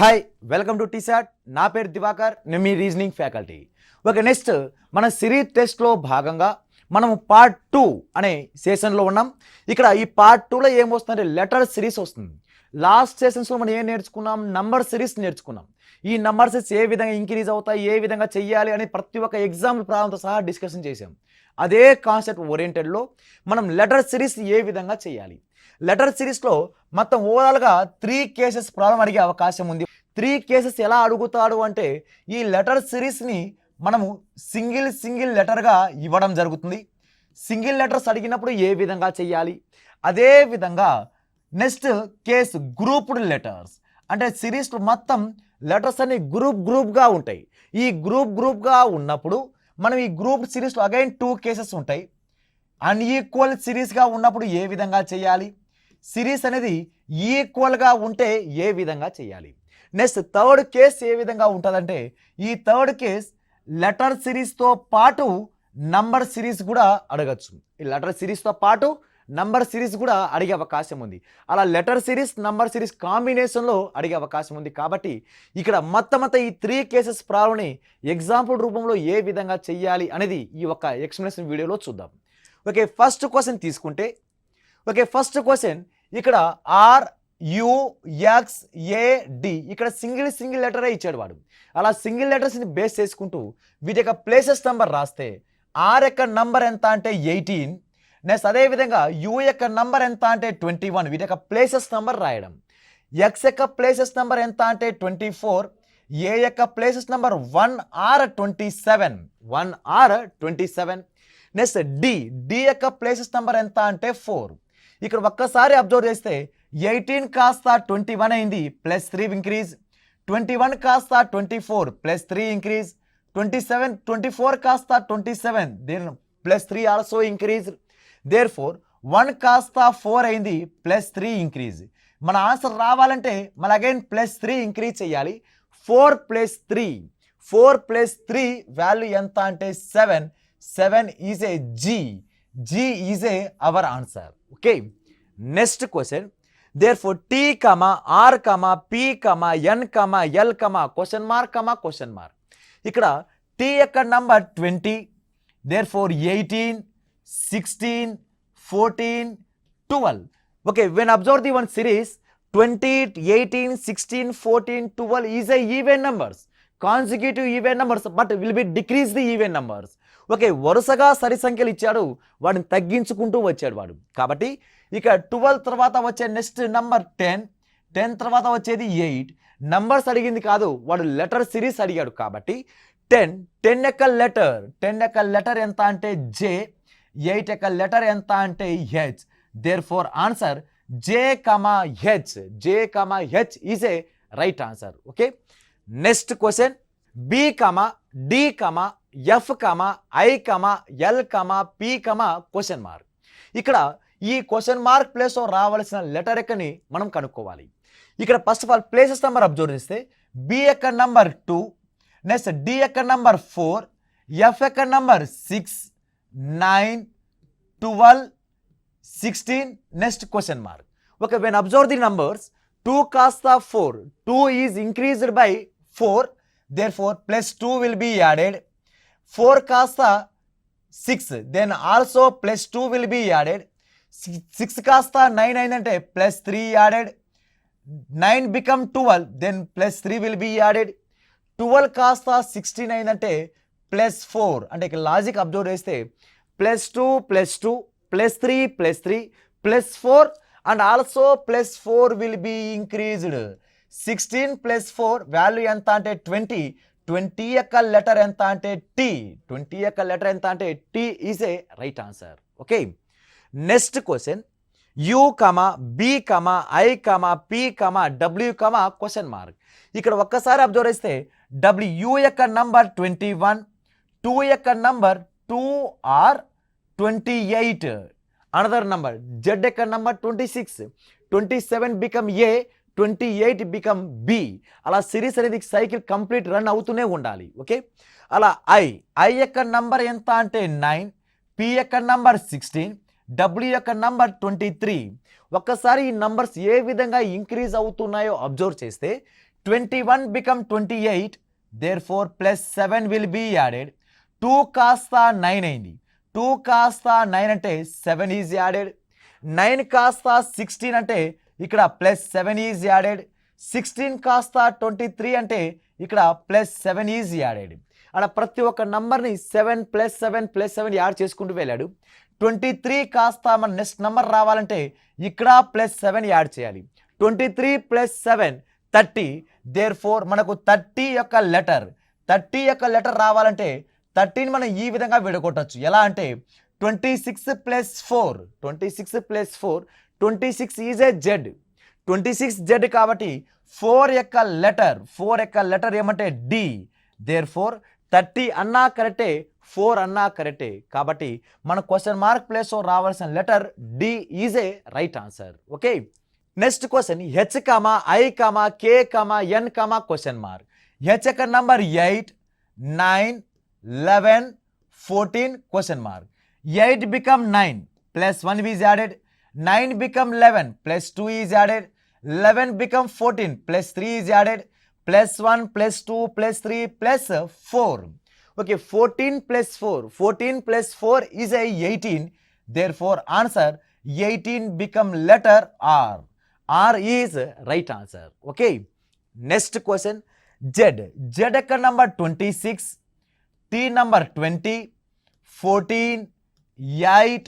Hi welcome to T-SAT. నా పేరు దివాకర్, నేను మీ రీజనింగ్ ఫ్యాకల్టీ. ఓకే, నెక్స్ట్ మన సిరీస్ టెస్ట్లో భాగంగా మనము పార్ట్ 2 అనే సెషన్లో ఉన్నాం. ఇక్కడ ఈ పార్ట్ 2లో ఏం వస్తుందంటే లెటర్ సిరీస్ వస్తుంది. లాస్ట్ సెషన్స్లో మనం ఏం నేర్చుకున్నాం? నంబర్ సిరీస్ నేర్చుకున్నాం. ఈ నంబర్ సిరీస్ ఏ విధంగా ఇంక్రీజ్ అవుతాయి, ఏ విధంగా చెయ్యాలి అని ప్రతి ఒక్క ఎగ్జాంపుల్ ప్రాబ్లంతో సహా డిస్కషన్ చేసాం. అదే కాన్సెప్ట్ ఓరియంటెడ్లో మనం లెటర్ సిరీస్ ఏ విధంగా చేయాలి. లెటర్ సిరీస్లో మొత్తం ఓవరాల్గా 3 కేసెస్ ప్రాబ్లం అడిగే అవకాశం ఉంది. 3 కేసెస్ ఎలా అడుగుతాడు అంటే ఈ లెటర్ సిరీస్ని మనము సింగిల్ లెటర్గా ఇవ్వడం జరుగుతుంది. సింగిల్ లెటర్స్ అడిగినప్పుడు ఏ విధంగా చేయాలి, అదే విధంగా నెక్స్ట్ కేసు గ్రూప్డ్ లెటర్స్ అంటే సిరీస్లో మొత్తం లెటర్స్ అన్ని గ్రూప్గా ఉంటాయి. ఈ గ్రూప్గా ఉన్నప్పుడు మనం ఈ గ్రూప్ సిరీస్లో అగైన్ 2 కేసెస్ ఉంటాయి. అన్ఈక్వల్ సిరీస్గా ఉన్నప్పుడు ఏ విధంగా చేయాలి, సిరీస్ అనేది ఈక్వల్గా ఉంటే ఏ విధంగా చేయాలి. నెక్స్ట్ థర్డ్ కేస్ ఏ విధంగా ఉంటుందంటే ఈ థర్డ్ కేస్ లెటర్ సిరీస్తో పాటు నంబర్ సిరీస్ కూడా అడగచ్చు. ఈ లెటర్ సిరీస్తో పాటు నంబర్ సిరీస్ కూడా అడిగే అవకాశం ఉంది. అలా లెటర్ సిరీస్ నంబర్ సిరీస్ కాంబినేషన్లో అడిగే అవకాశం ఉంది. కాబట్టి ఇక్కడ మొత్తం ఈ 3 కేసెస్ ప్రాబ్లంని ఎగ్జాంపుల్ రూపంలో ఏ విధంగా చెయ్యాలి అనేది ఈ ఒక్క ఎక్స్ప్లెనేషన్ వీడియోలో చూద్దాం. ఓకే, ఫస్ట్ క్వశ్చన్ తీసుకుంటే ఫస్ట్ క్వశ్చన్ ఇక్కడ RUXAD ఇక్కడ సింగిల్ లెటరే ఇచ్చాడు వాడు. అలా సింగిల్ లెటర్స్ని బేస్ చేసుకుంటూ వీటి యొక్క ప్లేసెస్ నెంబర్ రాస్తే R యొక్క నంబర్ ఎంత అంటే 18. నెక్స్ట్ అదేవిధంగా U యొక్క నంబర్ ఎంత అంటే 21. వీటి యొక్క ప్లేసెస్ నెంబర్ రాయడం. X యొక్క ప్లేసెస్ నెంబర్ ఎంత అంటే 24. A యొక్క places number 1R27. Next D యొక్క ప్లేసెస్ నెంబర్ ఎంత అంటే 4. ఇక్కడ ఒక్కసారి అబ్జర్వ్ చేస్తే 18 కాస్త 21 అయింది, +3 ఇంక్రీజ్. 21 కాస్త 24 +3 ఇంక్రీజ్. 24 కాస్త 27 +3 also increase. Therefore 1 కాస్త 4 అయింది, +3 ఇంక్రీజ్. మన ఆన్సర్ రావాలంటే మన అగైన్ +3 ఇంక్రీజ్ చేయాలి. 4 + 3 వాల్యూ ఎంత అంటే 7 is a G is a our answer. Okay, next question. Therefore T, R, P, N, L, question mark. ఇక్కడ T యొక్క number 20. Therefore 18, 16, 14, 12. Okay, when observe the one series 20, 18, 16, 14, 12 is a even numbers. Consecutive even numbers but will be decrease the even numbers. Okay, వరుసగా సరి సంఖ్యలు ఇచ్చాడు, వాడిని తగ్గించుకుంటూ వచ్చాడు వాడు. కాబట్టి ఇక 12 తర్వాత వచ్చే నెక్స్ట్ నంబర్ 10 తర్వాత వచ్చేది 8. నంబర్స్ అడిగింది కాదు, వాడు లెటర్ సిరీస్ అడిగాడు. కాబట్టి 10 యొక్క లెటర్ ఎంత అంటే J, 8 యొక్క లెటర్ ఎంత అంటే H. Therefore answer J, H is a right answer. Okay, next question. B, D, F, I, L, P, question mark. ఇక్కడ ఈ క్వశ్చన్ మార్క్ ప్లేస్లో రావాల్సిన లెటర్ ఎక్కని మనం కనుక్కోవాలి. ఇక్కడ first of all places number observe చేస్తే B యొక్క number 2, next D యొక్క నంబర్ 4, F యొక్క number 6, 9, 12, 16. Next question mark. Okay, when observe the numbers 2 కాస్త 4, 2 is increased by 4. Therefore +2 will be added. 4 కాస్త 6 then also +2 will be added. 6 కాస్త 9 అయిందంటే +3 added. 9 become 12 then +3 will be added. 12 కాస్త 16 అయిందంటే +4 అంటే ఇక్కడ లాజిక్ అబ్జర్వ్ చేస్తే +2 +3 +4 and also +4 will be increased. 16 + 4 value ఎంత అంటే 20 యొక్క లెటర్ ఎంత అంటే T. 20 యొక్క లెటర్ ఎంత అంటే T is a right answer. Okay, next question. U, B, I, P, W, question mark. ఇక్కడ ఒక్కసారి అబ్జర్వ్ చేస్తే W యొక్క నంబర్ 21, 2 యొక్క number 2R 28. Another number Z యొక్క number 26, 27 become A, 28 become B. అలా సిరీస్ అనేది సైకిల్ కంప్లీట్ రన్ అవుతూనే ఉండాలి. ఓకే, అలా I యొక్క నంబర్ ఎంత అంటే 9, P యొక్క నంబర్ 16, W యొక్క నంబర్ 23. ఒక్కసారి ఈ నంబర్స్ ఏ విధంగా ఇంక్రీజ్ అవుతున్నాయో అబ్జర్వ్ చేస్తే 21 become 28, therefore plus 7 will be added. 2 కాస్త 9 అయింది. 2 కాస్త 9 అంటే 7 ఈజ్ యాడెడ్. 9 కాస్త 16 అంటే ఇక్కడ ప్లస్ 7 ఈజ్ యాడెడ్. 16 కాస్త 23 అంటే ఇక్కడ ప్లస్ 7 ఈజ్ యాడెడ్. అలా ప్రతి ఒక్క నంబర్ని 7 ప్లస్ 7 ప్లస్ 7 యాడ్ చేసుకుంటూ వెళ్ళాడు. 23 కాస్త మన నెక్స్ట్ నెంబర్ రావాలంటే ఇక్కడ ప్లస్ 7 యాడ్ చేయాలి. 23 ప్లస్ 7 30. దేర్ఫోర్ మనకు 30 యొక్క లెటర్ రావాలంటే 30ని మనం ఈ విధంగా విడగొట్టచ్చు. ఎలా అంటే 26 plus 4 26 is a Z. 26 Z కాబట్టి 4 యొక్క లెటర్ ఏమంటే డి. దేర్ఫోర్ 30 అన్నా కరెక్టే, 4 అన్నా కరెక్టే. కాబట్టి మన క్వశ్చన్ మార్క్ ప్లేస్లో రావాల్సిన letter D is a right answer. Okay, next question H comma I comma K comma N comma question mark. H యొక్క number 8, 9, 11, 14 question mark. 8 become 9 plus 1 is added. 9 become 11 plus 2 is added. 11 become 14 plus 3 is added. Plus 1 plus 2 plus 3 plus 4. Okay, 14 plus 4 is a 18. Therefore answer 18 become letter R. R is right answer. Okay, next question Z యొక్క number 26, T number 20, 14, 8,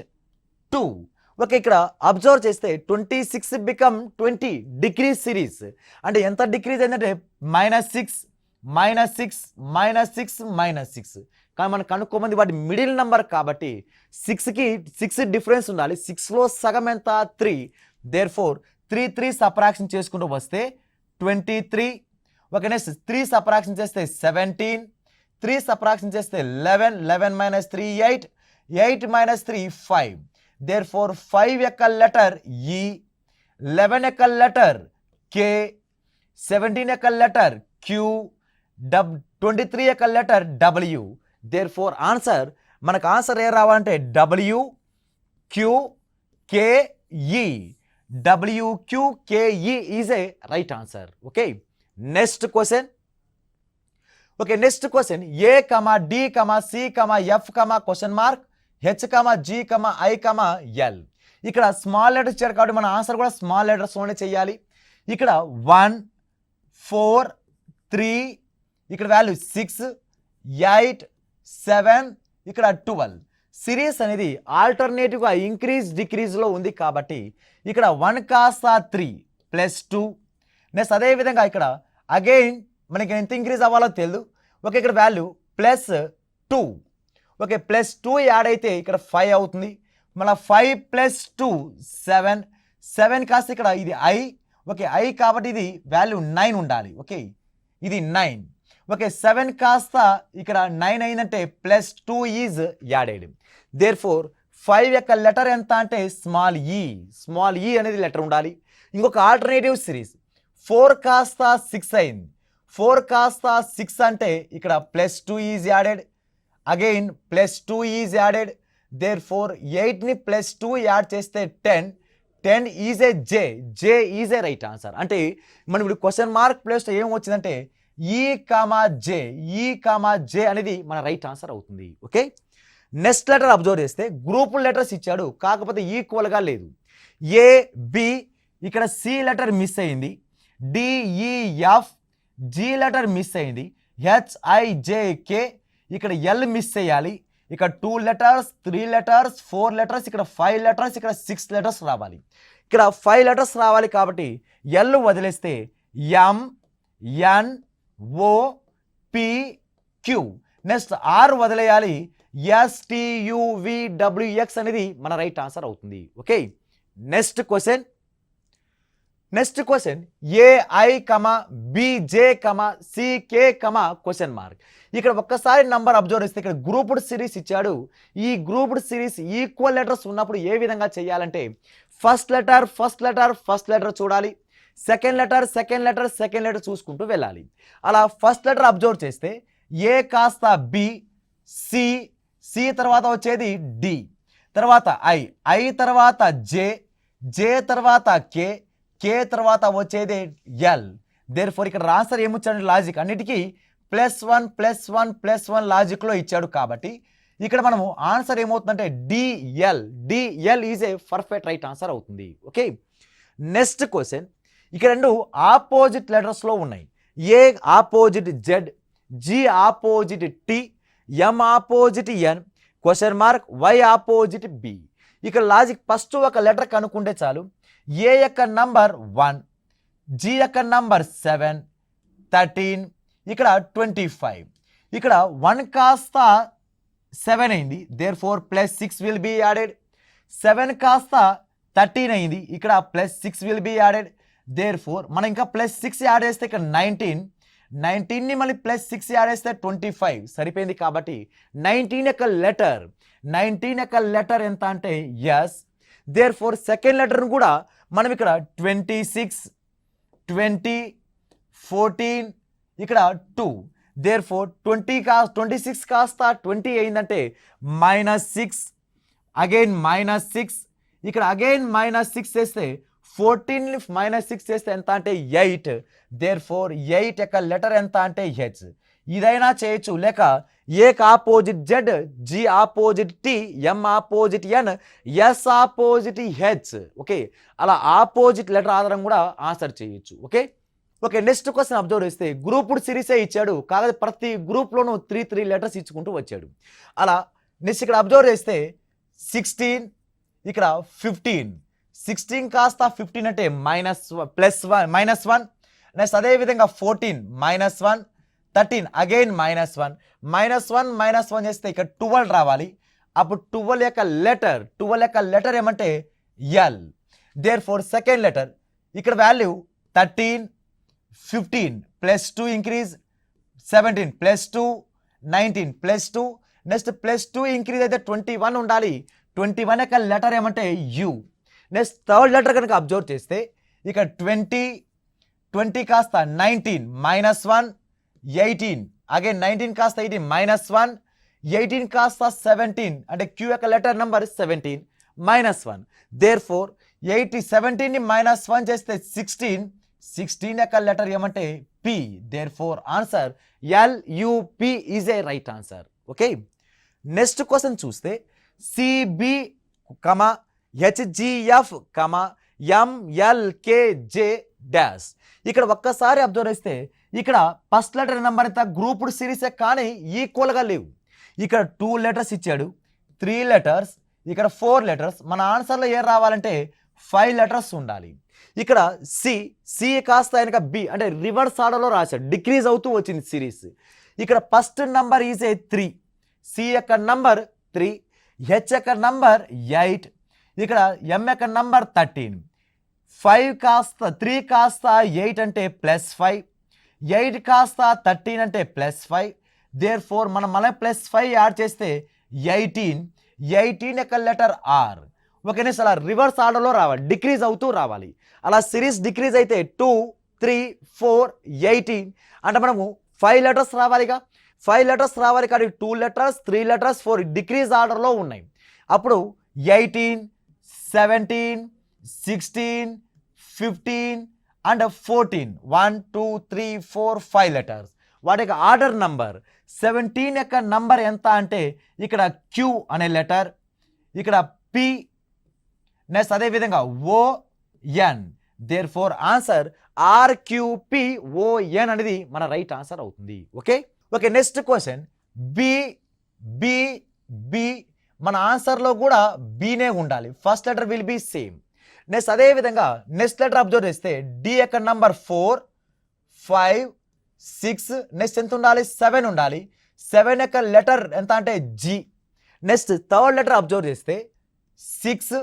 2. Okay, ఇక్కడ observe చేస్తే 26 become 20 decrease series. అంటే ఎంత decrease అయిందంటే -6, -6. కానీ మనం కనుక్కోమంది వాటి middle number కాబట్టి 6కి 6 డిఫరెన్స్ ఉండాలి. 6లో సగం ఎంత 3. దేర్ఫోర్ 3 సబ్ట్రాక్షన్ చేసుకుంటూ వస్తే 23. ఓకే, నెక్స్ట్ 3 సబ్ట్రాక్షన్ చేస్తే 17, 3 సబ్ట్రాక్షన్ చేస్తే 11, 11 - 3 8, 8 - 3 5. దేర్ఫోర్ 5 యొక్క లెటర్ ఈ, 11 యొక్క లెటర్ కే, 17 యొక్క లెటర్ క్యూ, 23 యొక్క లెటర్ డబ్ల్యూ. దేర్ఫోర్ ఆన్సర్ మనకు ఆన్సర్ ఏ రావాలంటే WQKE. WQKE is a right answer. Okay, next question. Okay, next question A comma D comma C comma F comma question mark H comma G comma I comma L. ఇక్కడ small letters ఇచ్చారు కాబట్టి మన answer కూడా small లెటర్స్లోనే చేయాలి. ఇక్కడ 1, 4, 3, ఇక్కడ value 6, 8, 7, ఇక్కడ 12. Series అనేది ఆల్టర్నేటివ్గా ఇంక్రీజ్ డిక్రీజ్లో ఉంది కాబట్టి ఇక్కడ 1 కాస్త 3 ప్లస్ 2. నెక్స్ట్ అదేవిధంగా ఇక్కడ అగైన్ మనకి ఎంత ఇంక్రీజ్ అవ్వాలో తెలియదు. ఓకే, ఇక్కడ value plus 2. Okay, plus 2 add అయితే ఇక్కడ 5 అవుతుంది. మళ్ళీ 5 + 2 7. 7 కాస్త ఇక్కడ ఇది ఐ. ఓకే, ఐ కాబట్టి ఇది వాల్యూ 9 ఉండాలి. ఓకే, ఇది 9. ఓకే, 7 కాస్త ఇక్కడ 9 అయిందంటే ప్లస్ 2 ఈజ్ యాడెడ్. దేర్ఫోర్ 5 యొక్క లెటర్ ఎంత అంటే స్మాల్ ఈ అనేది లెటర్ ఉండాలి. ఇంకొక ఆల్టర్నేటివ్ సిరీస్ 4 కాస్త 6 అయింది. 4 కాస్త 6 అంటే ఇక్కడ plus 2 is added. Again plus 2 is added. Therefore 8ని ప్లస్ 2 యాడ్ చేస్తే 10 is A J is a right answer. అంటే మనం ఇప్పుడు క్వశ్చన్ మార్క్ ప్లేస్లో ఏం వచ్చిందంటే ఈ కామా జే అనేది మన రైట్ ఆన్సర్ అవుతుంది. ఓకే, నెక్స్ట్ లెటర్ అబ్జర్వ్ చేస్తే గ్రూప్ లెటర్స్ ఇచ్చాడు, కాకపోతే ఈక్వల్గా లేదు. ఏ బి, ఇక్కడ సి లెటర్ మిస్ అయింది. డిఈఎఫ్, జి లెటర్ మిస్ అయింది. హెచ్ఐజేకే, ఇక్కడ ఎల్ మిస్ చేయాలి. ఇక్కడ 2 లెటర్స్, 3 లెటర్స్, 4 లెటర్స్, ఇక్కడ 5 లెటర్స్, ఇక్కడ 6 లెటర్స్ రావాలి. ఇక్కడ 5 లెటర్స్ రావాలి కాబట్టి ఎల్ వదిలేస్తే MNOPQ. నెక్స్ట్ ఆర్ వదిలేయాలి. STUVWX అనేది మన రైట్ ఆన్సర్ అవుతుంది. ఓకే, నెక్స్ట్ క్వశ్చన్ ఏఐ కమా బిజే కమా సికే కమా క్వశ్చన్ మార్క్. ఇక్కడ ఒక్కసారి నంబర్ అబ్జర్వ్ చేస్తే ఇక్కడ గ్రూప్డ్ సిరీస్ ఇచ్చాడు. ఈ గ్రూప్డ్ సిరీస్ ఈక్వల్ లెటర్స్ ఉన్నప్పుడు ఏ విధంగా చేయాలంటే ఫస్ట్ లెటర్ చూడాలి, సెకండ్ లెటర్ చూసుకుంటూ వెళ్ళాలి. అలా ఫస్ట్ లెటర్ అబ్జర్వ్ చేస్తే ఏ కాస్త బి, సి తర్వాత వచ్చేది డి, తర్వాత ఐ తర్వాత జే తర్వాత కే తర్వాత వచ్చేది ఎల్. దేర్ ఫోర్ ఇక్కడ ఆన్సర్ ఏమొచ్చాడు లాజిక్ అన్నిటికీ +1 లాజిక్లో ఇచ్చాడు కాబట్టి ఇక్కడ మనము ఆన్సర్ ఏమవుతుందంటే DL is a perfect right answer అవుతుంది. Okay, next question. ఇక రెండు ఆపోజిట్ లెటర్స్లో ఉన్నాయి. A opposite Z, G opposite T, M opposite N, question mark Y opposite B. ఇక్కడ లాజిక్ ఫస్ట్ ఒక లెటర్ కనుక్కుంటే చాలు. ఏ యొక్క నంబర్ 1, జి యొక్క నంబర్ 7, 13, ఇక్కడ 25. ఇక్కడ 1 కాస్త 7 అయింది, therefore +6 will be added. 7 కాస్త 13 అయింది, ఇక్కడ +6 will be added. Therefore మనం ఇంకా +6 యాడ్ చేస్తే ఇక్కడ 19ని మళ్ళీ +6 యాడ్ చేస్తే 25 సరిపోయింది. కాబట్టి 19 యొక్క లెటర్ ఎంత అంటే ఎస్. దేర్ ఫోర్ సెకండ్ లెటర్ను కూడా మనం ఇక్కడ 26, 20, 14, ఇక్కడ 2. దేర్ ఫోర్ 26 కాస్త 20 అయిందంటే -6, అగైన్ -6, ఇక్కడ అగైన్ -6 చేస్తే 14 -6 చేస్తే ఎంత అంటే 8. దేర్ ఫోర్ 8 యొక్క లెటర్ ఎంత అంటే హెచ్. ఇదైనా చేయొచ్చు, లేక A opposite Z, G opposite T, M opposite N, S opposite H. Okay, అలా ఆపోజిట్ లెటర్ ఆధారం కూడా ఆన్సర్ చేయొచ్చు. ఓకే, నెక్స్ట్ క్వశ్చన్ అబ్జర్వ్ చేస్తే గ్రూప్డ్ సిరీసే ఇచ్చాడు, కాకపోతే ప్రతి గ్రూప్లోనూ 3 లెటర్స్ ఇచ్చుకుంటూ వచ్చాడు. అలా నెక్స్ట్ ఇక్కడ అబ్జర్వ్ చేస్తే 16, ఇక్కడ 15, 16 కాస్త 15 అంటే -1. నెక్స్ట్ అదేవిధంగా 14 -1, 13 అగైన్ -1 చేస్తే ఇక్కడ 12 రావాలి. అప్పుడు 12 యొక్క లెటర్ ఏమంటే L. Therefore second letter ఇక్కడ వాల్యూ 13, 15 +2 ఇంక్రీజ్, 17 +2, 19 +2. నెక్స్ట్ +2 ఇంక్రీజ్ అయితే 21 ఉండాలి. 21 యొక్క లెటర్ ఏమంటే యు. నెక్స్ట్ థర్డ్ లెటర్ కనుక అబ్జర్వ్ చేస్తే ఇక్కడ 20 కాస్త 19 -1, 18 అగైన్ 19 కాస్త 18 -1, 18 కాస్త 17 అంటే క్యూ యొక్క లెటర్ నెంబర్ 17 -1. దేర్ ఫోర్ 17ని -1 చేస్తే 16 యొక్క లెటర్ ఏమంటే P. Therefore answer LUP is a right answer. Okay, next question చూస్తే సిబి, హెచ్జిఎఫ్, ఎంఎల్కేజే డాష్. ఇక్కడ ఒక్కసారి అబ్జర్వ్ చేస్తే ఇక్కడ ఫస్ట్ లెటర్ నెంబర్ ఎంత గ్రూప్డ్ సిరీసే కానీ ఈక్వల్గా లేవు. ఇక్కడ 2 లెటర్స్ ఇచ్చాడు, 3 లెటర్స్, ఇక్కడ 4 లెటర్స్. మన ఆన్సర్లో ఏం రావాలంటే 5 లెటర్స్ ఉండాలి. ఇక్కడ సి కాస్త ఆయనక బి అంటే రివర్స్ ఆర్డర్లో రాశాడు, డిక్రీజ్ అవుతూ వచ్చింది సిరీస్. ఇక్కడ first number is A 3, C యొక్క నంబర్ 3, హెచ్ యొక్క నంబర్ 8, ఇక్కడ ఎం యొక్క నంబర్ 13. 3 కాస్త 8 అంటే +5, 8 కాస్త 13 అంటే +5. దేర్ ఫోర్ మనం మళ్ళీ +5 యాడ్ చేస్తే 18 యొక్క లెటర్ ఆర్. ఓకేనే, అలా రివర్స్ ఆర్డర్లో రావాలి, డిక్రీజ్ అవుతూ రావాలి. అలా సిరీస్ డిక్రీజ్ అయితే 2, 3, 4, 18 అంటే మనము 5 లెటర్స్ రావాలిగా. 5 లెటర్స్ రావాలి కానీ 2 లెటర్స్, 3 లెటర్స్, 4 డిక్రీజ్ ఆర్డర్లో ఉన్నాయి. అప్పుడు 18, 17, 16, 15 అండ్ 14 1, 2, 3, 4, 5 లెటర్స్. వాటి యొక్క ఆర్డర్ నంబర్ 17 యొక్క నంబర్ ఎంత అంటే ఇక్కడ క్యూ అనే లెటర్, ఇక్కడ పి, నెక్స్ట్ అదేవిధంగా O N. Therefore answer RQPON అనేది మన రైట్ ఆన్సర్ అవుతుంది. Okay, next question B. మన ఆన్సర్లో కూడా బీనే ఉండాలి, first letter will be same. Next అదేవిధంగా నెక్స్ట్ లెటర్ అబ్జర్వ్ చేస్తే డి యొక్క నంబర్ 4, 5, 6. నెక్స్ట్ ఎంత ఉండాలి? 7 ఉండాలి. 7 యొక్క లెటర్ ఎంత అంటే G. Next third letter observe చేస్తే 6,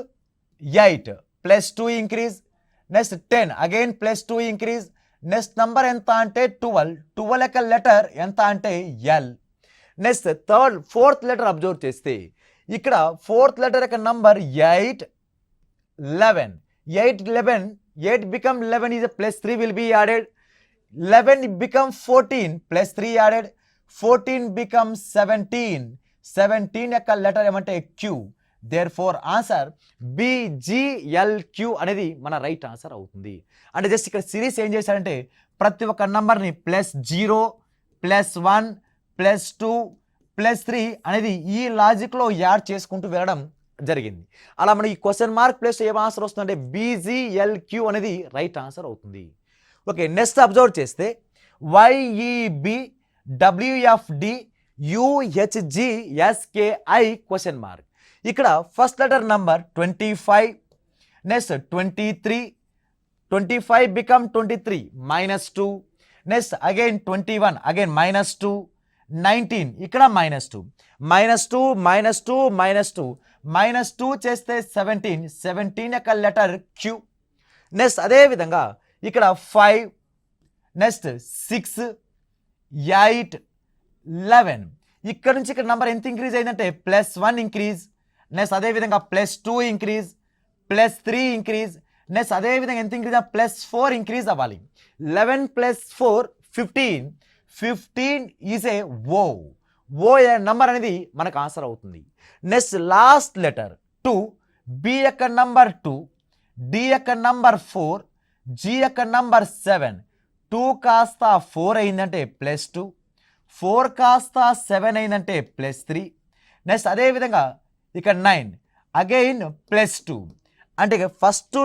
8 +2 increase. Next 10 again +2 increase. Next number ఎంత అంటే 12 యొక్క లెటర్ ఎంత అంటే L. Next fourth letter observe చేస్తే ఇక్కడ ఫోర్త్ లెటర్ యొక్క number 8, 11. 8 become 11 is a +3 will be added. 11 become 14 +3 added. 14 becomes 17. 17 యొక్క లెటర్ ఏమంటే Q. Therefore answer BGLQ అనేది మన రైట్ ఆన్సర్ అవుతుంది. అంటే జస్ట్ ఇక్కడ సిరీస్ ఏం చేశారంటే ప్రతి ఒక్క నంబర్ని +0 +1 +2 +3 అనేది ఈ లాజిక్లో యాడ్ చేసుకుంటూ వెళ్ళడం జరిగింది. అలా మనకి ఈ క్వశ్చన్ మార్క్ ప్లేస్ ఏం ఆన్సర్ వస్తుందంటే BGLQ అనేది రైట్ ఆన్సర్ అవుతుంది. ఓకే, నెక్స్ట్ అబ్జర్వ్ చేస్తే YEB WFD UHGSKI question mark. ఇక్కడ first letter number 25, next 23, 25 become 23 -2, next again 21 again -2, 19 ఇక్కడ -2, -2 -2 -2 -2 చేస్తే 17, 17 యొక్క లెటర్ Q. నెక్స్ట్ అదేవిధంగా ఇక్కడ 5, నెక్స్ట్ 6, 8, 11 ఇక్కడ నుంచి ఇక్కడ నెంబర్ ఎంత ఇంక్రీజ్ అయిందంటే +1 ఇంక్రీజ్, నెక్స్ట్ అదేవిధంగా +2 ఇంక్రీజ్, +3 ఇంక్రీజ్, నెక్స్ట్ అదేవిధంగా ఎంత ఇంక్రీజ్ +4 ఇంక్రీజ్ అవ్వాలి. 11 + 4 15, 15 ఈజ్ ఏ ఓ నెంబర్ అనేది మనకు ఆన్సర్ అవుతుంది. నెక్స్ట్ లాస్ట్ లెటర్ 2, B యొక్క నంబర్ 2, D యొక్క నంబర్ 4, G యొక్క నంబర్ 7, 2 కాస్త 4 అయిందంటే +2, 4 కాస్త 7 అయిందంటే +3, నెక్స్ట్ అదేవిధంగా ఇక 9 అగైన్ +2. అంటే ఫస్ట్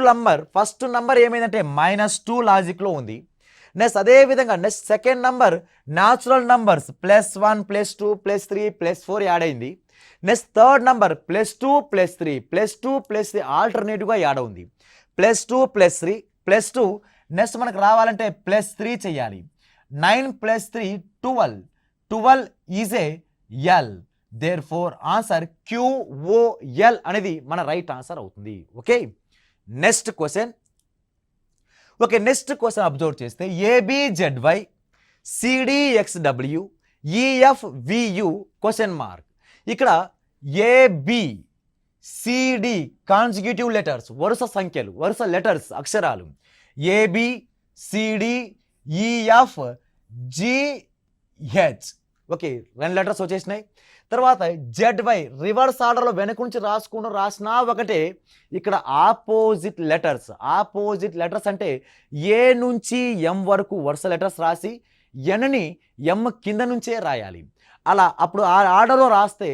నంబర్ ఏమైందంటే -2 లాజిక్లో ఉంది. నెక్స్ట్ అదేవిధంగా next second number natural numbers +1 +2 +3 +4 add అయింది. నెక్స్ట్ థర్డ్ నంబర్ +2 +3 +2 +3 ఆల్టర్నేటివ్గా యాడ్ ఉంది. +2 +3 +2 నెక్స్ట్ మనకు రావాలంటే +3 చేయాలి. 9 + 3 12, 12 is a L. Therefore answer QOL అనేది మన రైట్ ఆన్సర్ అవుతుంది. ఓకే, నెక్స్ట్ క్వశ్చన్ అబ్జర్వ్ చేస్తే ABZY CDXW EFVU question mark. ఇక్కడ ABCD కాన్సిక్యూటివ్ లెటర్స్ వరుస సంఖ్యలు, వరుస లెటర్స్ అక్షరాలు ABCDEFGH. ఓకే, 2 లెటర్స్ వచ్చేసినాయి. తర్వాత ZY రివర్స్ ఆర్డర్లో వెనక నుంచి రాసినా ఒకటే. ఇక్కడ ఆపోజిట్ లెటర్స్ అంటే ఏ నుంచి M వరకు వరుస లెటర్స్ రాసి Nని M కింద నుంచే రాయాలి. అలా అప్పుడు ఆ ఆర్డర్లో రాస్తే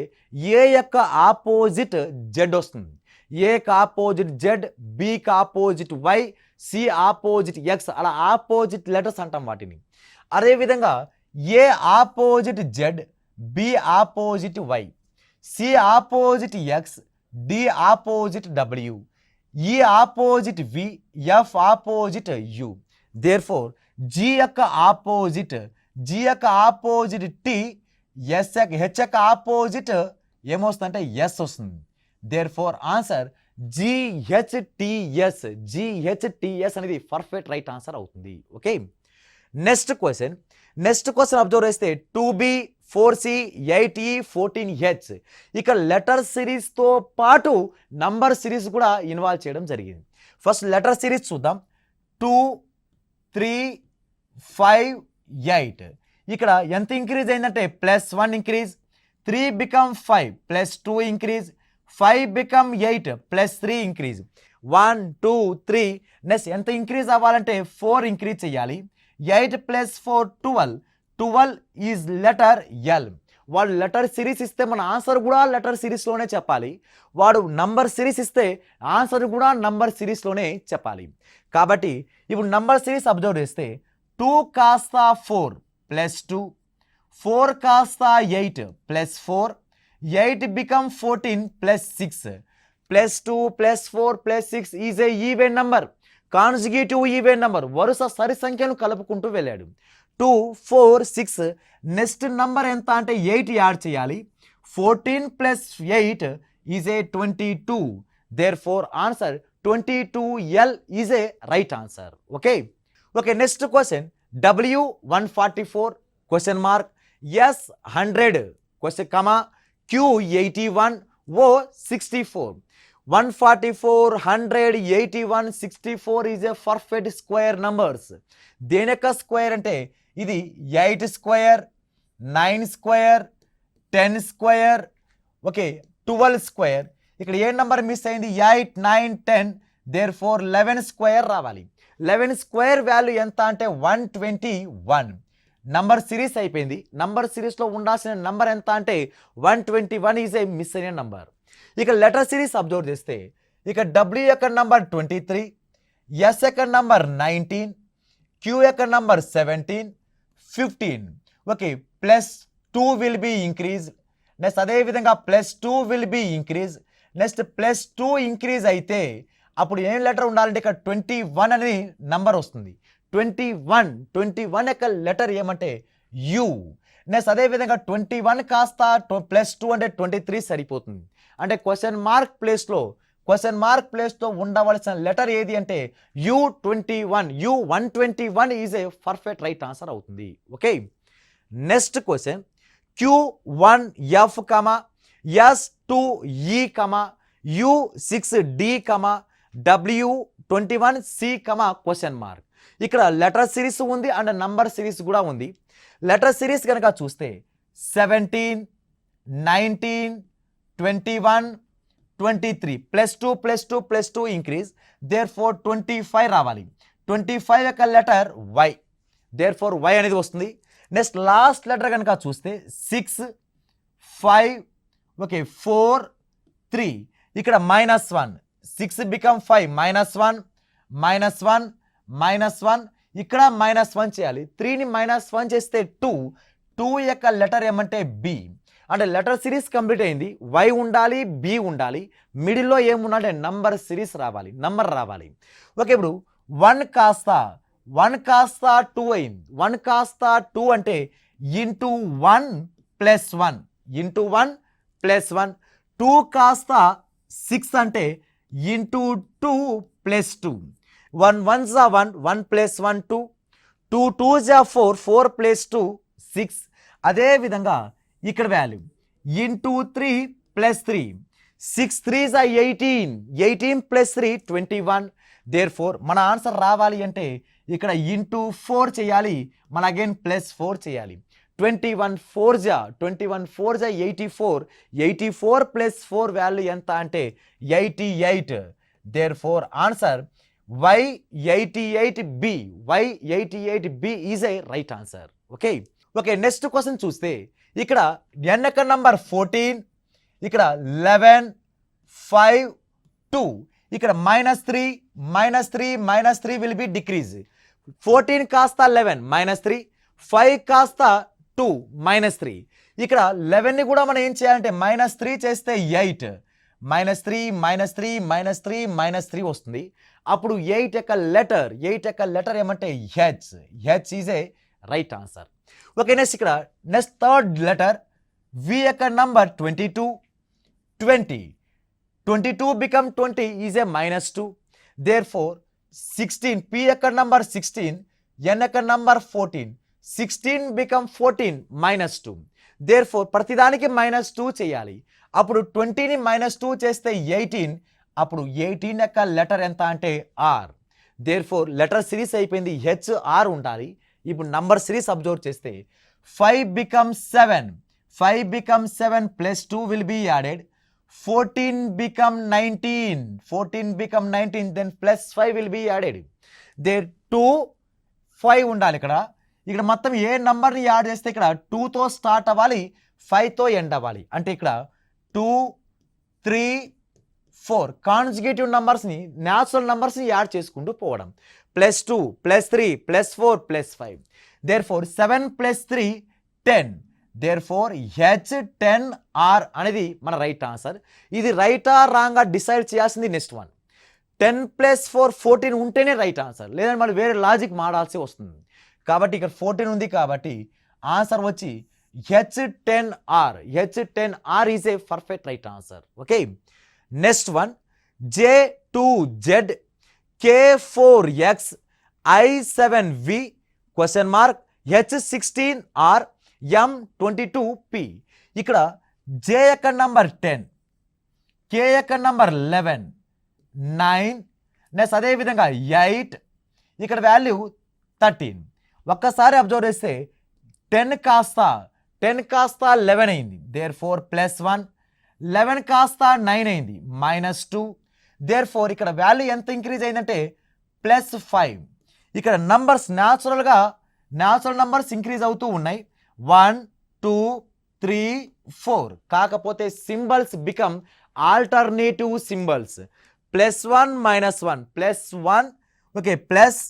ఏ యొక్క ఆపోజిట్ Z వస్తుంది, ఏకి ఆపోజిట్ Z, బికి opposite Y, C opposite X, అలా ఆపోజిట్ లెటర్స్ అంటాం వాటిని. అదేవిధంగా A opposite Z, B opposite Y, C opposite X, D opposite W, E opposite V, F opposite U. Therefore G యొక్క opposite T, H యొక్క opposite ఏమొస్తుందంటే S వస్తుంది. Therefore answer GHTS అనేది perfect right answer అవుతుంది. Okay, next question observe చేస్తే 2B 4C 8E 14H. ఇక letter సిరీస్తో పాటు number series కూడా ఇన్వాల్వ్ చేయడం జరిగింది. ఫస్ట్ లెటర్ సిరీస్ చూద్దాం. 2, 3, 5, 8 ఇక్కడ ఎంత ఇంక్రీజ్ అయిందంటే +1 increase, 3 become 5 +2 increase, 5 become 8 +3 increase, 1 2 3 next ఎంత ఇంక్రీజ్ అవ్వాలంటే 4 ఇంక్రీజ్ చేయాలి. 8 + 4 12, 12 ఈజ్ లెటర్ ఎల్. వాడు లెటర్ సిరీస్ ఇస్తే మన ఆన్సర్ కూడా లెటర్ సిరీస్లోనే చెప్పాలి. వాడు నంబర్ సిరీస్ ఇస్తే ఆన్సర్ కూడా నంబర్ సిరీస్లోనే చెప్పాలి. కాబట్టి ఇప్పుడు నంబర్ సిరీస్ అబ్జర్వ్ చేస్తే 2 కాస్త 4 +2, 4 కాస్త 8 +4, 8 become 14 +6, +2 +4 +6 is a even number, consecutive even number. వరుస సరి సంఖ్యను కలుపుకుంటూ వెళ్ళాడు. 2 4 6 నెక్స్ట్ నంబర్ ఎంత అంటే 8 యాడ్ చేయాలి. 14 + 8 is a 22. Therefore answer 22L is a right answer. Okay, next question W144 question mark, S 100 question comma Q 81 O 64. 144 100 81 64 is a perfect square numbers. దేని యొక్క స్క్వేర్ అంటే ఇది 8 square, 9 square, 10 square, okay 12 square. ఇక్కడ ఏ number miss అయింది? 8, 9, 10. There four 11 square రావాలి. 11 square value ఎంత అంటే 121. Number series అయిపోయింది. నంబర్ సిరీస్లో ఉండాల్సిన నంబర్ ఎంత అంటే 121 ఈజ్ ఏ మిస్ అయిన నంబర్. ఇక లెటర్ సిరీస్ అబ్జర్వ్ చేస్తే ఇక డబ్ల్యూ యొక్క నంబర్ 23, ఎస్ యొక్క నంబర్ 19, క్యూ యొక్క number 17, 15. Okay, +2 will be increase. Next అదేవిధంగా +2 will be increase. Next +2 increase అయితే అప్పుడు ఏం లెటర్ ఉండాలంటే ఇక్కడ 21 అనేది నంబర్ వస్తుంది. 21 యొక్క లెటర్ ఏమంటే యు. నెక్స్ట్ అదేవిధంగా 21 కాస్త +2 అంటే 23 సరిపోతుంది. అంటే క్వశ్చన్ మార్క్ ప్లేస్లో ఉండవలసిన లెటర్ ఏది అంటే U21. U121 is a perfect right answer అవుతుంది. Okay, next question Q1F, S2E, U6D, W21C, question mark. ఇక్కడ లెటర్ సిరీస్ ఉంది అండ్ నంబర్ సిరీస్ కూడా ఉంది. లెటర్ సిరీస్ కనుక చూస్తే 17, 19, 21, 23 +2 ఇంక్రీజ్. దేర్ ఫోర్ 25 రావాలి. 25 యొక్క letter Y. Therefore Y అనేది వస్తుంది. నెక్స్ట్ లాస్ట్ లెటర్ కనుక చూస్తే 6, 5, ఓకే 4, 3. ఇక్కడ -1. 6 బికమ్ 5, -1, -1. ఇక్కడ -1 చేయాలి. 3ని -1 చేస్తే 2 యొక్క లెటర్ ఏమంటే B. అంటే లెటర్ సిరీస్ కంప్లీట్ అయింది. Y ఉండాలి, B ఉండాలి, మిడిల్లో ఏముండాలంటే నంబర్ సిరీస్ రావాలి, నంబర్ రావాలి. ఓకే, ఇప్పుడు 1 కాస్త 2 అయింది. 1 కాస్త 2 అంటే ఇంటూ 1 + 1, 2 కాస్త 6 అంటే into 2 + 2. 1 1s are 1, 1 + 1 2, 2 2s are 4, 4 + 2 6. అదేవిధంగా ఇక్కడ value into 3 + 3, 6 3s are 18, 18 + 3 21. There four మన ఆన్సర్ రావాలి అంటే ఇక్కడ ఇంటూ 4 చేయాలి, మన అగైన్ +4 చేయాలి. 21 4s are 84, 84 + 4 వాల్యూ ఎంత అంటే 88. Therefore answer Y88B. Y88B is a right answer. Okay, next question చూస్తే ఇక్కడ n యొక్క నంబర్ 14, ఇక్కడ 11, 5, 2. ఇక్కడ -3 విల్ బి డిక్రీజ్. 14 కాస్త 11 -3, 5 కాస్త 2 -3. ఇక్కడ 11ని కూడా మనం ఏం చేయాలంటే -3 చేస్తే 8, -3 వస్తుంది. అప్పుడు 8 యొక్క లెటర్ ఏమంటే H is a right answer. Okay, next third letter V యొక్క number 22, 22 become 20 is a -2. Therefore 16 P యొక్క నంబర్ 16, N యొక్క నంబర్ 14, 16 బికమ్ 14 -2. దేర్ ఫోర్ ప్రతిదానికి -2 చేయాలి. అప్పుడు 20ని -2 చేస్తే 18, అప్పుడు 18 యొక్క లెటర్ ఎంత అంటే R. Therefore letter series అయిపోయింది, HR ఉండాలి. ఇప్పుడు నంబర్ సిరీస్ అబ్జర్వ్ చేస్తే 5 becomes 7, +2 will be added. 14 become 19, then +5 will be added. There 2, 5 ఉండాలి. ఇక్కడ మొత్తం ఏ నంబర్ని యాడ్ చేస్తే ఇక్కడ 2తో స్టార్ట్ అవ్వాలి, 5తో ఎండ్ అవ్వాలి. అంటే ఇక్కడ 2, 3, 4 కాన్సిక్యూటివ్ నంబర్స్ని, న్యాచురల్ నంబర్స్ని యాడ్ చేసుకుంటూ పోవడం. +2, +3, +4, +5. Therefore 7 + 3 10. Therefore H10R అనేది మన రైట్ ఆన్సర్. ఇది రైటా రాంగా డిసైడ్ చేయాల్సింది నెక్స్ట్ వన్. 10 + 4 14 ఉంటేనే రైట్ ఆన్సర్, లేదంటే మళ్ళీ వేరే లాజిక్ మాడాల్సి వస్తుంది. కాబట్టి ఇక్కడ 14 ఉంది కాబట్టి ఆన్సర్ వచ్చి H10R is a perfect right answer. Okay, next one J2Z, K4X, I7V, question mark, H16R, M22P. ఇక్కడ J యొక్క నంబర్ 10, K యొక్క నంబర్ 11, 9, నెక్స్ట్ అదేవిధంగా 8, ఇక్కడ వాల్యూ 13. ఒక్కసారి అబ్జర్వ్ చేస్తే 10 కాస్త 11 అయింది. దేర్ ఫోర్ +1, 11 కాస్త 9 అయింది, -2. దేర్ఫోర్ ఇక్కడ వాల్యూ ఎంత ఇంక్రీజ్ అయిందంటే +5. ఇక్కడ నంబర్స్ న్యాచురల్ నంబర్స్ ఇంక్రీజ్ అవుతూ ఉన్నాయి, 1 2 3 4. కాకపోతే symbols become alternative symbols, +1 -1 +1, okay, plus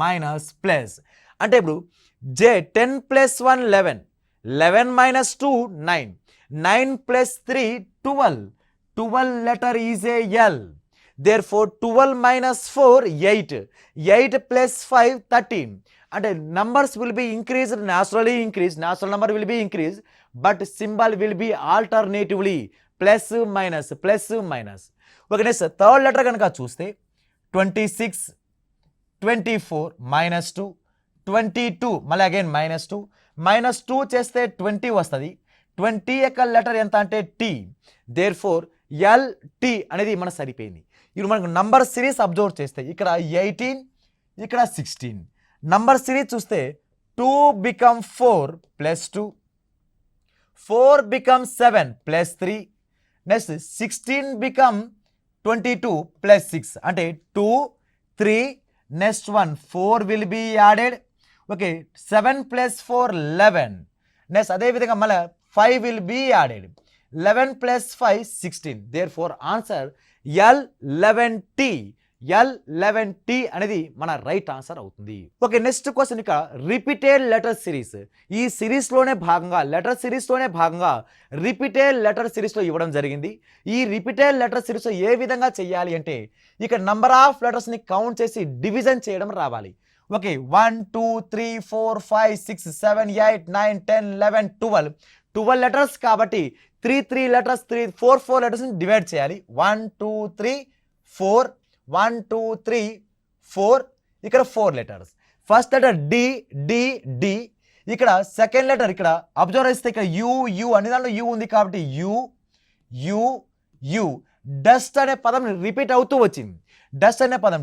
minus plus. అంటే ఇప్పుడు 10 + 1 11, 11 - 2 9, 9 + 3 12, 12 letter is a L. Therefore 12 - 4 8, 8 + 5 13. అంటే numbers will be increased, naturally increased, natural number will be increased, but symbol will be alternatively +, okay. Next third letter కనుక చూస్తే 26, 24 -2, 22 మళ్ళీ again -2, -2 చేస్తే 20 వస్తుంది. 20 యొక్క letter ఎంత అంటే T. దేర్ఫోర్ LT అనేది మనకు సరిపోయింది. ఇప్పుడు మనకు నంబర్ సిరీస్ అబ్జర్వ్ చేస్తే ఇక్కడ 18, ఇక్కడ 16. నంబర్ సిరీస్ చూస్తే 2 become 4 +2, 4 become 7 +3, నెక్స్ట్ 16 become 22 + 6. అంటే 2 3, next 1 4 will be added, okay. 7 + 4 11, next అదేవిధంగా మళ్ళీ 5 will be added, 11 + 5 16. Therefore answer L11T. L11T అనేది మన రైట్ ఆన్సర్ అవుతుంది. ఓకే, నెక్స్ట్ క్వశ్చన్ ఇక రిపీటెడ్ లెటర్ సిరీస్. ఈ సిరీస్లోనే భాగంగా రిపీటెడ్ లెటర్ సిరీస్లో ఇవ్వడం జరిగింది. ఈ రిపీటెడ్ లెటర్ సిరీస్లో ఏ విధంగా చేయాలి అంటే ఇక నంబర్ ఆఫ్ లెటర్స్ని కౌంట్ చేసి డివిజన్ చేయడం రావాలి. ఓకే, 1 2 3 4 5 6 7 8 9 10 11 12 లెటర్స్ కాబట్టి 3 లెటర్స్ 4 లెటర్స్ని డివైడ్ చేయాలి. 1 2 3 4, 1 2 3 4, ఇక్కడ 4 లెటర్స్. First letter D. ఇక్కడ సెకండ్ లెటర్ ఇక్కడ అబ్జర్వ్ చేస్తే ఇక్కడ యు అనే దాంట్లో యు ఉంది కాబట్టి యు. డస్ట్ అనే పదం రిపీట్ అవుతూ వచ్చింది. డస్ట్ అనే పదం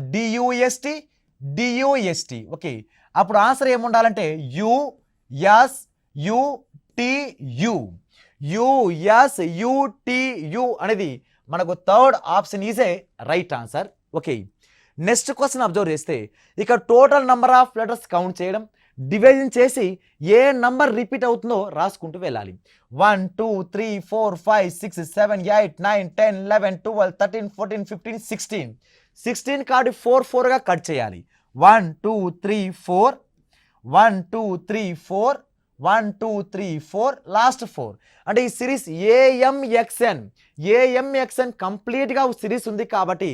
DUST. ఓకే, అప్పుడు ఆన్సర్ ఏముండాలంటే USUTU అనేది మనకు third option is a right answer. Okay, next question observe చేస్తే ఇక total number of letters count చేయడం, డివిజన్ చేసి ఏ నంబర్ రిపీట్ అవుతుందో రాసుకుంటూ వెళ్ళాలి. 1 2 3 4 5 6 7 8 9 10 11 12 13 14 15 16. 16 కార్డు 4గా కట్ చేయాలి. 1 2 3 4, 1 2 3 4, 1 2 3 4, లాస్ట్ 4. అంటే ఈ సిరీస్ AMXN కంప్లీట్గా సిరీస్ ఉంది కాబట్టి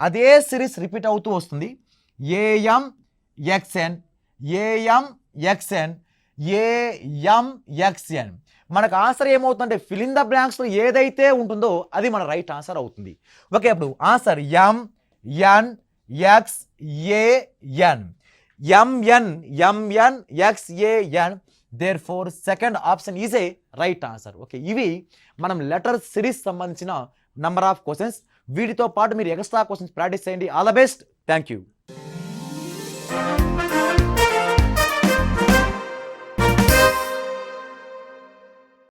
అదే సిరీస్ రిపీట్ అవుతూ వస్తుంది. AMXN. మనకు ఆన్సర్ ఏమవుతుందంటే ఫిల్ ఇన్ ద బ్లాంక్స్లో ఏదైతే ఉంటుందో అది మన రైట్ ఆన్సర్ అవుతుంది. ఓకే, అప్పుడు answer MNXAN. Therefore second option is a right answer. Okay, ఇవి మనం లెటర్ సిరీస్ సంబంధించిన నంబర్ ఆఫ్ క్వశ్చన్స్. వీటితో పాటు మీరు ఎక్స్ట్రా క్వశ్చన్స్ ప్రాక్టీస్ చేయండి. All the best. Thank you.